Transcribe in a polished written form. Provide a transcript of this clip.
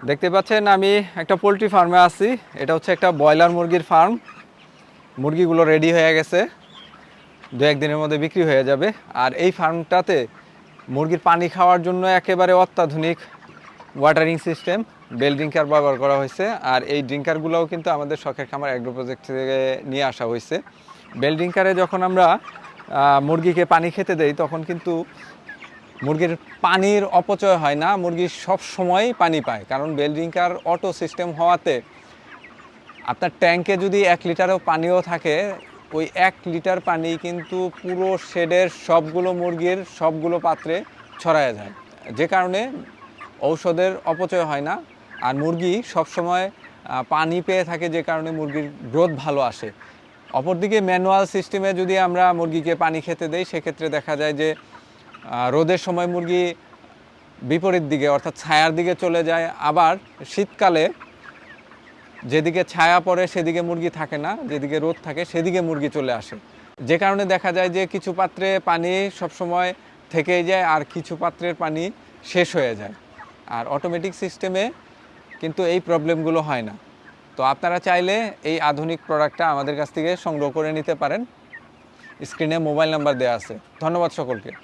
দেখতে পাচ্ছেন আমি একটা পোলট্রি ফার্মে আছি। এটা হচ্ছে একটা ব্রয়লার মুরগির ফার্ম। মুরগিগুলো রেডি হয়ে গেছে, 2-1 দিনের মধ্যে বিক্রি হয়ে যাবে। আর এই ফার্মটাতে মুরগির পানি খাওয়ার জন্য একেবারে অত্যাধুনিক ওয়াটারিং সিস্টেম বেল ড্রিঙ্কার ব্যবহার করা হয়েছে। আর এই ড্রিঙ্কারগুলোও কিন্তু আমাদের শখের খামার অ্যাগ্রো প্রজেক্ট থেকে নিয়ে আসা হয়েছে। বেল ড্রিঙ্কারে যখন আমরা মুরগিকে পানি খেতে দেই তখন কিন্তু মুরগির পানির অপচয় হয় না, মুরগি সব সময় পানি পায়। কারণ বেল ড্রিঙ্কার অটো সিস্টেম হওয়াতে আপনার ট্যাঙ্কে যদি 1 লিটারও পানিও থাকে, ওই 1 লিটার পানি কিন্তু পুরো শেডের সবগুলো মুরগির সবগুলো পাত্রে ছড়ায় যায়, যে কারণে ঔষধের অপচয় হয় না। আর মুরগি সবসময় পানি পেয়ে থাকে, যে কারণে মুরগির গ্রোথ ভালো আসে। অপরদিকে ম্যানুয়াল সিস্টেমে যদি আমরা মুরগিকে পানি খেতে দেই, সেক্ষেত্রে দেখা যায় যে রোদের সময় মুরগি বিপরীত দিকে অর্থাৎ ছায়ার দিকে চলে যায়, আবার শীতকালে যেদিকে ছায়া পড়ে সেদিকে মুরগি থাকে না, যেদিকে রোদ থাকে সেদিকে মুরগি চলে আসে। যে কারণে দেখা যায় যে কিছু পাত্রে পানি সবসময় থেকেই যায় আর কিছু পাত্রের পানি শেষ হয়ে যায়। আর অটোমেটিক সিস্টেমে কিন্তু এই প্রবলেমগুলো হয় না। তো আপনারা চাইলে এই আধুনিক প্রোডাক্টটা আমাদের কাছ থেকে সংগ্রহ করে নিতে পারেন। স্ক্রিনে মোবাইল নাম্বার দেওয়া আছে। ধন্যবাদ সকলকে।